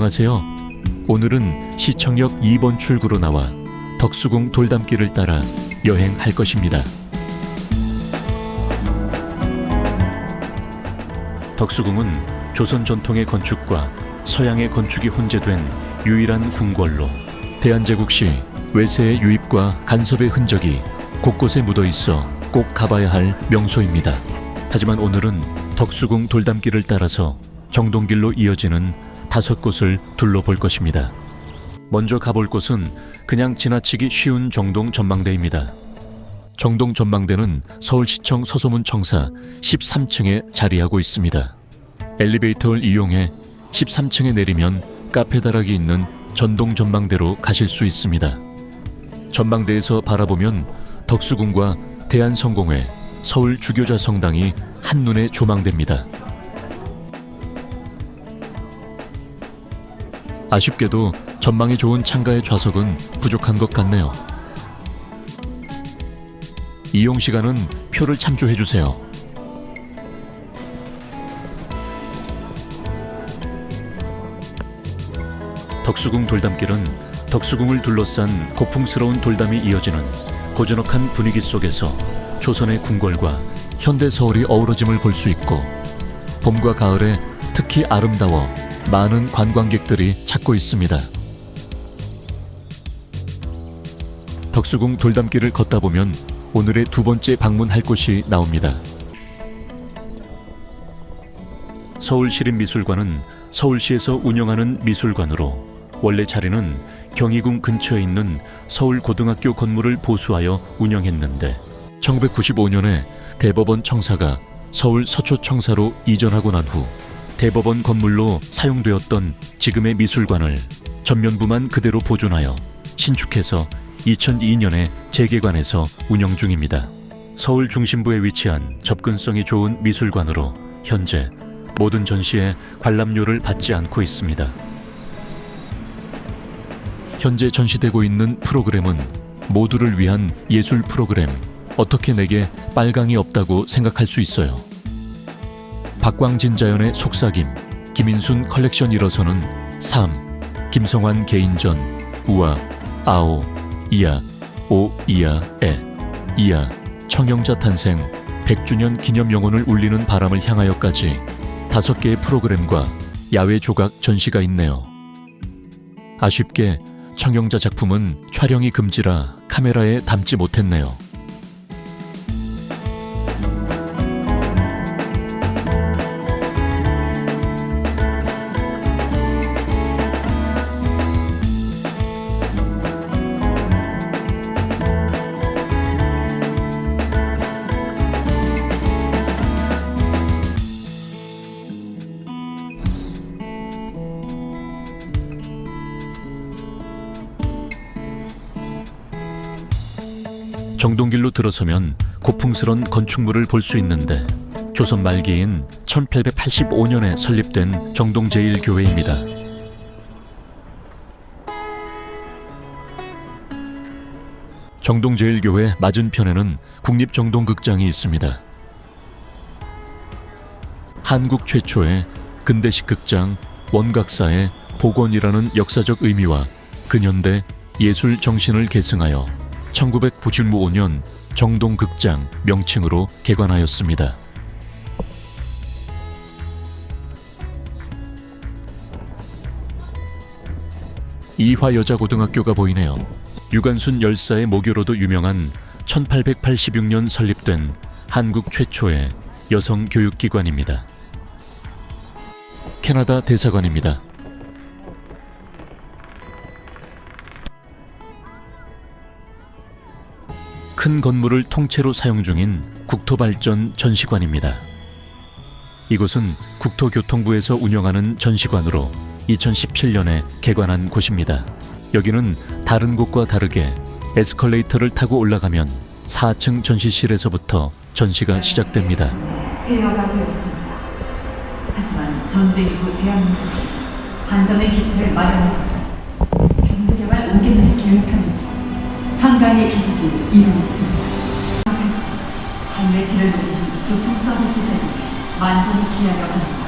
안녕하세요. 오늘은 시청역 2번 출구로 나와 덕수궁 돌담길을 따라 여행할 것입니다. 덕수궁은 조선 전통의 건축과 서양의 건축이 혼재된 유일한 궁궐로 대한제국 시 외세의 유입과 간섭의 흔적이 곳곳에 묻어 있어 꼭 가봐야 할 명소입니다. 하지만 오늘은 덕수궁 돌담길을 따라서 정동길로 이어지는 5곳을 둘러볼 것입니다. 먼저 가볼 곳은 그냥 지나치기 쉬운 정동 전망대입니다. 정동 전망대는 서울시청 서소문 청사 13층에 자리하고 있습니다. 엘리베이터를 이용해 13층에 내리면 카페 다락이 있는 전동 전망대로 가실 수 있습니다. 전망대에서 바라보면 덕수궁과 대한성공회, 서울 주교자 성당이 한눈에 조망됩니다. 아쉽게도 전망이 좋은 창가의 좌석은 부족한 것 같네요. 이용 시간은 표를 참조해주세요. 덕수궁 돌담길은 덕수궁을 둘러싼 고풍스러운 돌담이 이어지는 고즈넉한 분위기 속에서 조선의 궁궐과 현대 서울이 어우러짐을 볼 수 있고, 봄과 가을에 특히 아름다워 많은 관광객들이 찾고 있습니다. 덕수궁 돌담길을 걷다 보면 오늘의 두 번째 방문할 곳이 나옵니다. 서울시립미술관은 서울시에서 운영하는 미술관으로 원래 자리는 경희궁 근처에 있는 서울고등학교 건물을 보수하여 운영했는데 1995년에 대법원 청사가 서울 서초청사로 이전하고 난 후 대법원 건물로 사용되었던 지금의 미술관을 전면부만 그대로 보존하여 신축해서 2002년에 재개관해서 운영 중입니다. 서울 중심부에 위치한 접근성이 좋은 미술관으로 현재 모든 전시에 관람료를 받지 않고 있습니다. 현재 전시되고 있는 프로그램은 모두를 위한 예술 프로그램. 어떻게 내게 빨강이 없다고 생각할 수 있어요. 박광진 자연의 속삭임, 김인순 컬렉션 일어서는 삶, 김성환 개인전, 우아, 아오, 이야, 오, 이야, 에, 이야, 청영자 탄생, 100주년 기념 영혼을 울리는 바람을 향하여까지 5개의 프로그램과 야외 조각 전시가 있네요. 아쉽게 청영자 작품은 촬영이 금지라 카메라에 담지 못했네요. 정동길로 들어서면 고풍스런 건축물을 볼 수 있는데 조선 말기인 1885년에 설립된 정동제일교회입니다. 정동제일교회 맞은편에는 국립정동극장이 있습니다. 한국 최초의 근대식 극장 원각사의 복원이라는 역사적 의미와 근현대 예술 정신을 계승하여 1995년 정동극장 명칭으로 개관하였습니다. 이화여자고등학교가 보이네요. 유관순 열사의 모교로도 유명한 1886년 설립된 한국 최초의 여성 교육기관입니다. 캐나다 대사관입니다. 큰 건물을 통째로 사용 중인 국토발전 전시관입니다. 이곳은 국토교통부에서 운영하는 전시관으로 2017년에 개관한 곳입니다. 여기는 다른 곳과 다르게 에스컬레이터를 타고 올라가면 4층 전시실에서부터 전시가 시작됩니다. 폐허가 되었습니다. 하지만 전쟁 이후 대한민국은 반전의 기틀을 마련하고 경제개발 5개년을 계획하면서 한강의 기적이 이루어졌습니다. 삶의 질을 높이는 교통 서비스 제도에 만전을 기하려 합니다.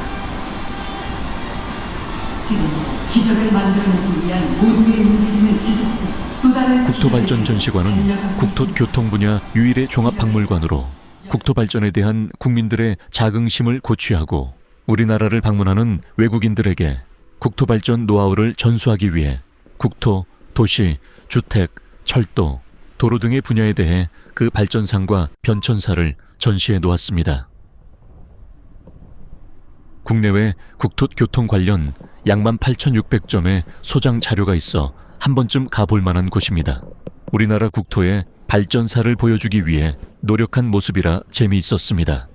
지금 기적을 만들어내기 위한 모두의 움직임을 지속해 또 다른 국토발전 기적에게 전시관은 달려가고 있습니다. 국토교통 분야 유일의 종합박물관으로 국토발전에 대한 국민들의 자긍심을 고취하고 우리나라를 방문하는 외국인들에게 국토발전 노하우를 전수하기 위해 국토, 도시, 주택, 철도, 도로 등의 분야에 대해 그 발전상과 변천사를 전시해 놓았습니다. 국내외 국토교통 관련 양 18,600점의 소장 자료가 있어 한 번쯤 가볼 만한 곳입니다. 우리나라 국토의 발전사를 보여주기 위해 노력한 모습이라 재미있었습니다.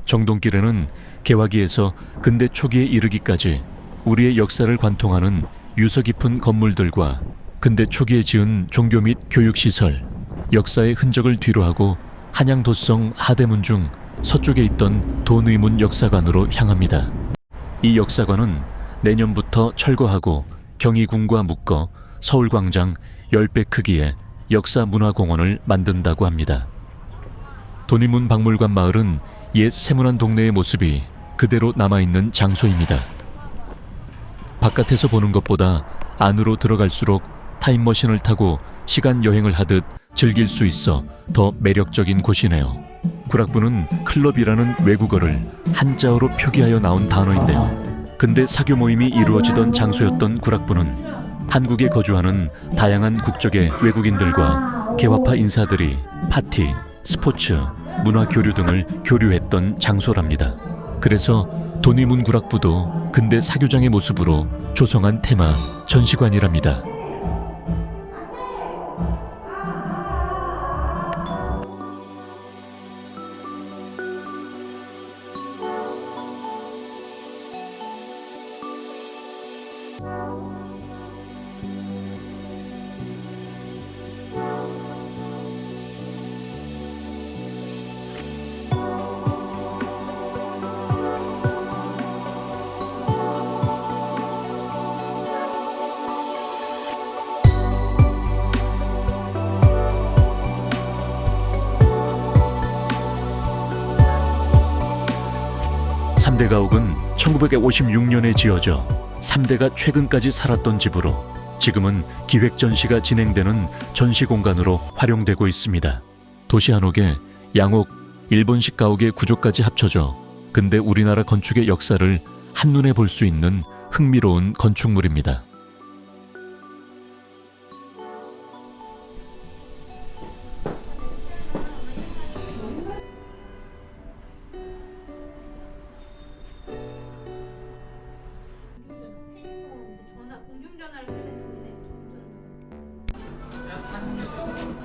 정동길에는 개화기에서 근대 초기에 이르기까지 우리의 역사를 관통하는 유서 깊은 건물들과 근대 초기에 지은 종교 및 교육시설, 역사의 흔적을 뒤로하고 한양도성 하대문 중 서쪽에 있던 돈의문 역사관으로 향합니다. 이 역사관은 내년부터 철거하고 경희궁과 묶어 서울광장 10배 크기의 역사문화공원을 만든다고 합니다. 돈의문 박물관 마을은 옛 세문안 동네의 모습이 그대로 남아있는 장소입니다. 바깥에서 보는 것보다 안으로 들어갈수록 타임머신을 타고 시간 여행을 하듯 즐길 수 있어 더 매력적인 곳이네요. 구락부는 클럽이라는 외국어를 한자어로 표기하여 나온 단어인데요. 근대 사교 모임이 이루어지던 장소였던 구락부는 한국에 거주하는 다양한 국적의 외국인들과 개화파 인사들이 파티, 스포츠, 문화 교류 등을 교류했던 장소랍니다. 그래서 돈의문 구락부도 근대 사교장의 모습으로 조성한 테마 전시관이랍니다. 삼대 가옥은 1956년에 지어져 3대가 최근까지 살았던 집으로 지금은 기획 전시가 진행되는 전시 공간으로 활용되고 있습니다. 도시 한옥에 양옥, 일본식 가옥의 구조까지 합쳐져 근대 우리나라 건축의 역사를 한눈에 볼 수 있는 흥미로운 건축물입니다.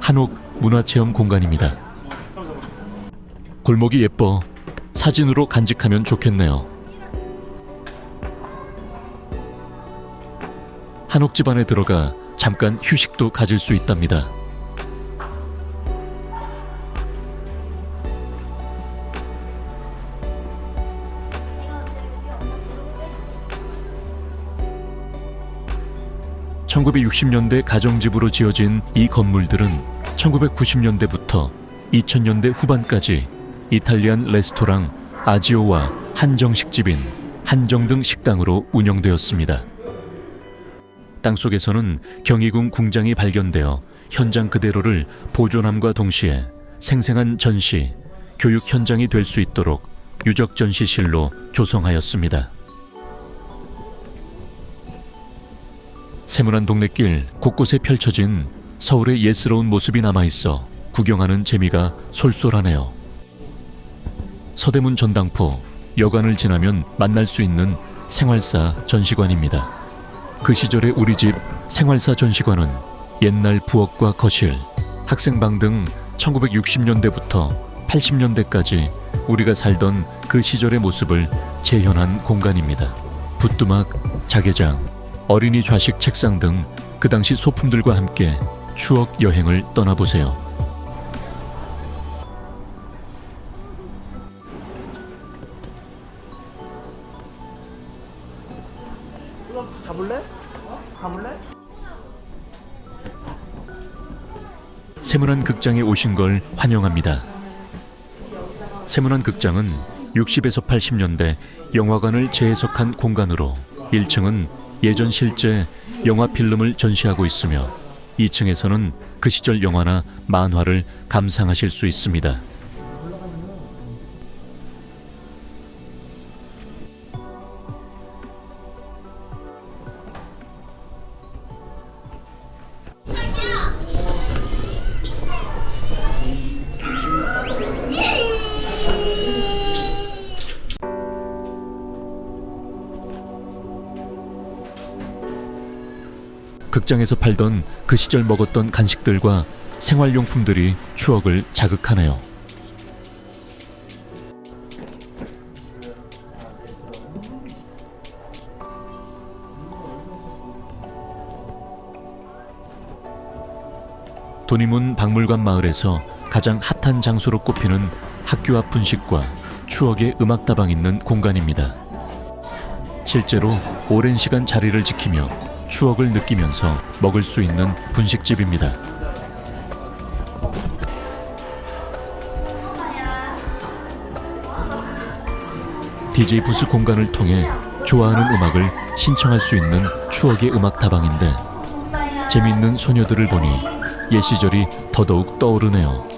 한옥 문화체험 공간입니다. 골목이 예뻐 사진으로 간직하면 좋겠네요. 한옥집 안에 들어가 잠깐 휴식도 가질 수 있답니다. (1960년대) 가정집으로 지어진 이 건물들은 1990년대부터 2000년대 후반까지 이탈리안 레스토랑 아지오와 한정식집인 한정등 식당으로 운영되었습니다. 땅속에서는 경희궁 궁장이 발견되어 현장 그대로를 보존함과 동시에 생생한 전시, 교육 현장이 될 수 있도록 유적 전시실로 조성하였습니다. 세문안 동네길 곳곳에 펼쳐진 서울의 예스러운 모습이 남아있어 구경하는 재미가 솔솔하네요. 서대문 전당포, 여관을 지나면 만날 수 있는 생활사 전시관입니다. 그 시절의 우리 집 생활사 전시관은 옛날 부엌과 거실, 학생방 등 1960년대부터 80년대까지 우리가 살던 그 시절의 모습을 재현한 공간입니다. 붓두막, 자개장, 어린이 좌식 책상 등 그 당시 소품들과 함께 추억 여행을 떠나보세요. 가볼래? 가볼래? 세문안 극장에 오신 걸 환영합니다. 세문안 극장은 60에서 80년대 영화관을 재해석한 공간으로 1층은 예전 실제 영화 필름을 전시하고 있으며 2층에서는 그 시절 영화나 만화를 감상하실 수 있습니다. 극장에서 팔던 그 시절 먹었던 간식들과 생활용품들이 추억을 자극하네요. 도니문 박물관 마을에서 가장 핫한 장소로 꼽히는 학교 앞 분식과 추억의 음악다방 있는 공간입니다. 실제로 오랜 시간 자리를 지키며 추억을 느끼면서 먹을 수 있는 분식집입니다. DJ 부스 공간을 통해 좋아하는 음악을 신청할 수 있는 추억의 음악다방인데 재미있는 소녀들을 보니 옛 시절이 더더욱 떠오르네요.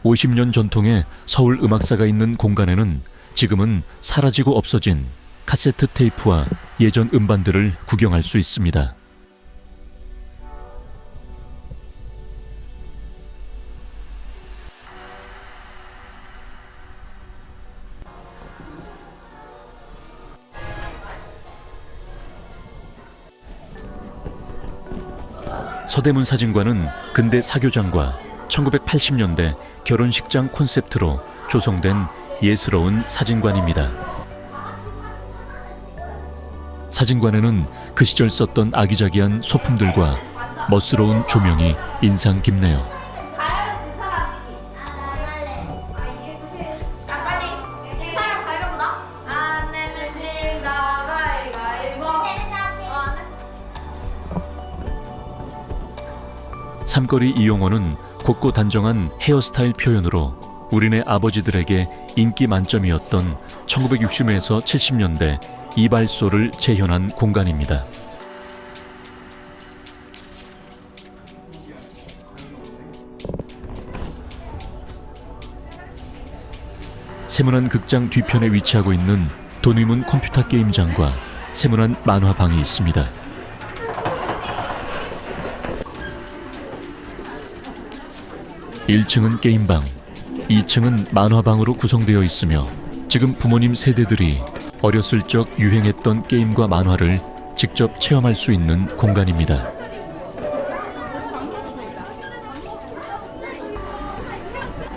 (50년) 전통의 서울 음악사가 있는 공간에는 지금은 사라지고 없어진 카세트 테이프와 예전 음반들을 구경할 수 있습니다. 서대문 사진관은 근대 사교장과 1980년대 결혼식장 콘셉트로 조성된 예스러운 사진관입니다. 사진관에는 그 시절 썼던 아기자기한 소품들과 멋스러운 조명이 인상 깊네요. 삼거리 이용호는 곱고 단정한 헤어스타일 표현으로 우리네 아버지들에게 인기 만점이었던 1960에서 70년대 이발소를 재현한 공간입니다. 세문안 극장 뒤편에 위치하고 있는 도니문 컴퓨터 게임장과 세문안 만화방이 있습니다. (1층은) 게임방, (2층은) 만화방으로 구성되어 있으며 지금 부모님 세대들이 어렸을 적 유행했던 게임과 만화를 직접 체험할 수 있는 공간입니다.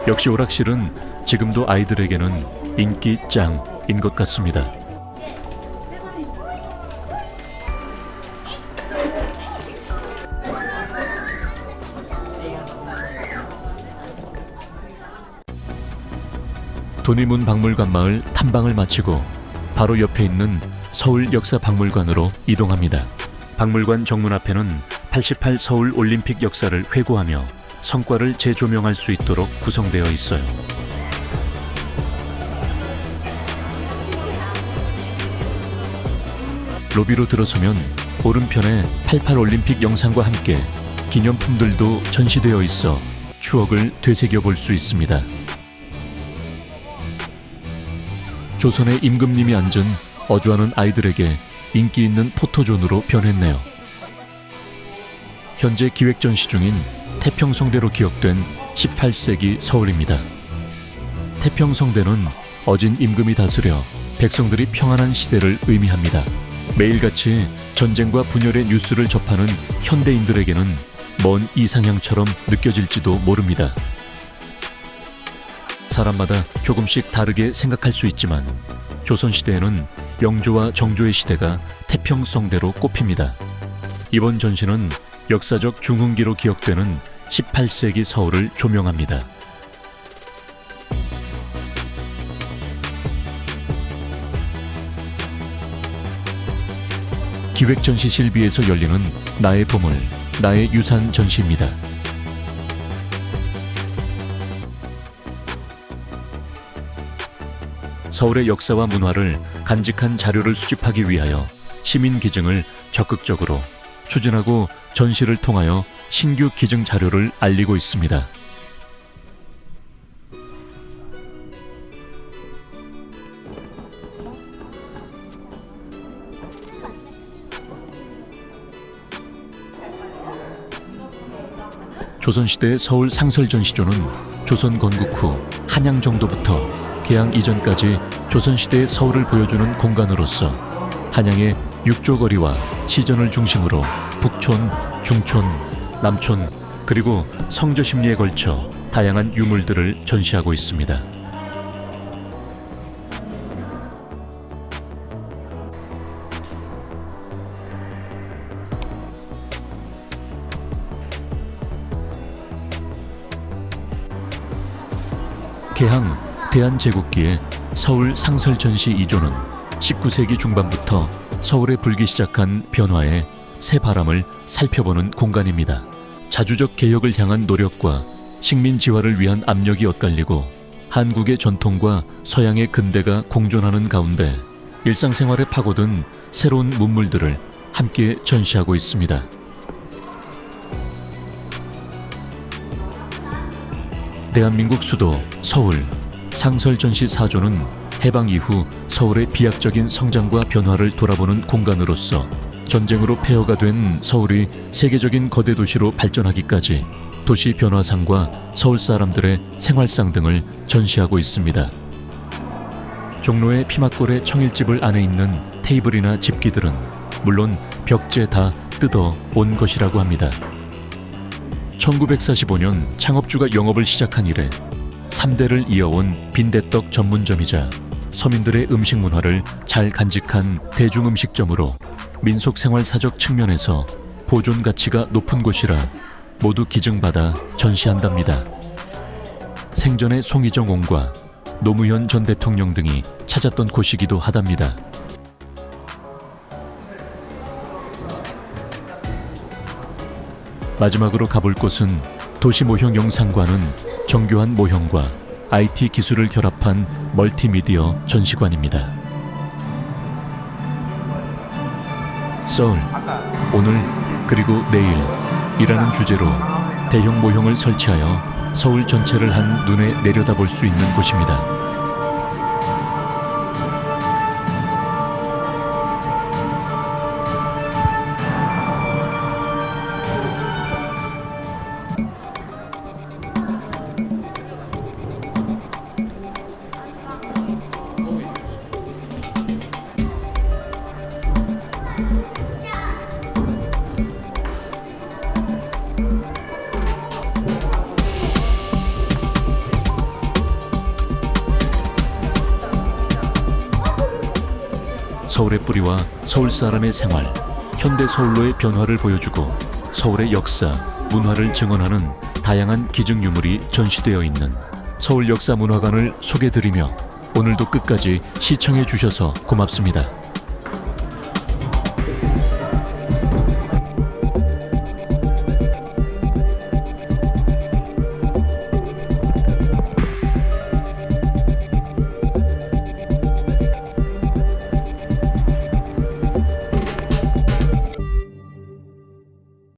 역시 오락실은 지금도 아이들에게는 인기 짱인 것 같습니다. 도니문 박물관 마을 탐방을 마치고 바로 옆에 있는 서울역사박물관으로 이동합니다. 박물관 정문 앞에는 88 서울 올림픽 역사를 회고하며 성과를 재조명할 수 있도록 구성되어 있어요. 로비로 들어서면 오른편에 88 올림픽 영상과 함께 기념품들도 전시되어 있어 추억을 되새겨 볼 수 있습니다. 조선의 임금님이 앉은 어주하는 아이들에게 인기 있는 포토존으로 변했네요. 현재 기획 전시 중인 태평성대로 기억된 18세기 서울입니다. 태평성대는 어진 임금이 다스려 백성들이 평안한 시대를 의미합니다. 매일같이 전쟁과 분열의 뉴스를 접하는 현대인들에게는 먼 이상향처럼 느껴질지도 모릅니다. 사람마다 조금씩 다르게 생각할 수 있지만 조선시대에는 영조와 정조의 시대가 태평성대로 꼽힙니다. 이번 전시는 역사적 중흥기로 기억되는 18세기 서울을 조명합니다. 기획전시실비에서 열리는 나의 보물, 나의 유산 전시입니다. 서울의 역사와 문화를 간직한 자료를 수집하기 위하여 시민 기증을 적극적으로 추진하고 전시를 통하여 신규 기증 자료를 알리고 있습니다. 조선시대 서울 상설전시조는 조선 건국 후 한양 정도부터 개항 이전까지 조선시대의 서울을 보여주는 공간으로서 한양의 육조거리와 시전을 중심으로 북촌, 중촌, 남촌 그리고 성저심리에 걸쳐 다양한 유물들을 전시하고 있습니다. 개항 대한제국기의 서울 상설전시 2조는 19세기 중반부터 서울에 불기 시작한 변화의 새 바람을 살펴보는 공간입니다. 자주적 개혁을 향한 노력과 식민지화를 위한 압력이 엇갈리고 한국의 전통과 서양의 근대가 공존하는 가운데 일상생활에 파고든 새로운 문물들을 함께 전시하고 있습니다. 대한민국 수도 서울 상설전시 4조는 해방 이후 서울의 비약적인 성장과 변화를 돌아보는 공간으로서 전쟁으로 폐허가 된 서울이 세계적인 거대 도시로 발전하기까지 도시 변화상과 서울 사람들의 생활상 등을 전시하고 있습니다. 종로의 피막골의 청일집을 안에 있는 테이블이나 집기들은 물론 벽제 다 뜯어 온 것이라고 합니다. 1945년 창업주가 영업을 시작한 이래 3대를 이어온 빈대떡 전문점이자 서민들의 음식 문화를 잘 간직한 대중음식점으로 민속생활사적 측면에서 보존 가치가 높은 곳이라 모두 기증받아 전시한답니다. 생전의 송희정 옹과 노무현 전 대통령 등이 찾았던 곳이기도 하답니다. 마지막으로 가볼 곳은 도시 모형 영상관은 정교한 모형과 IT 기술을 결합한 멀티미디어 전시관입니다. 서울, 오늘 그리고 내일이라는 주제로 대형 모형을 설치하여 서울 전체를 한 눈에 내려다볼 수 있는 곳입니다. 서울의 뿌리와 서울 사람의 생활, 현대 서울로의 변화를 보여주고 서울의 역사, 문화를 증언하는 다양한 기증 유물이 전시되어 있는 서울역사문화관을 소개드리며 오늘도 끝까지 시청해 주셔서 고맙습니다.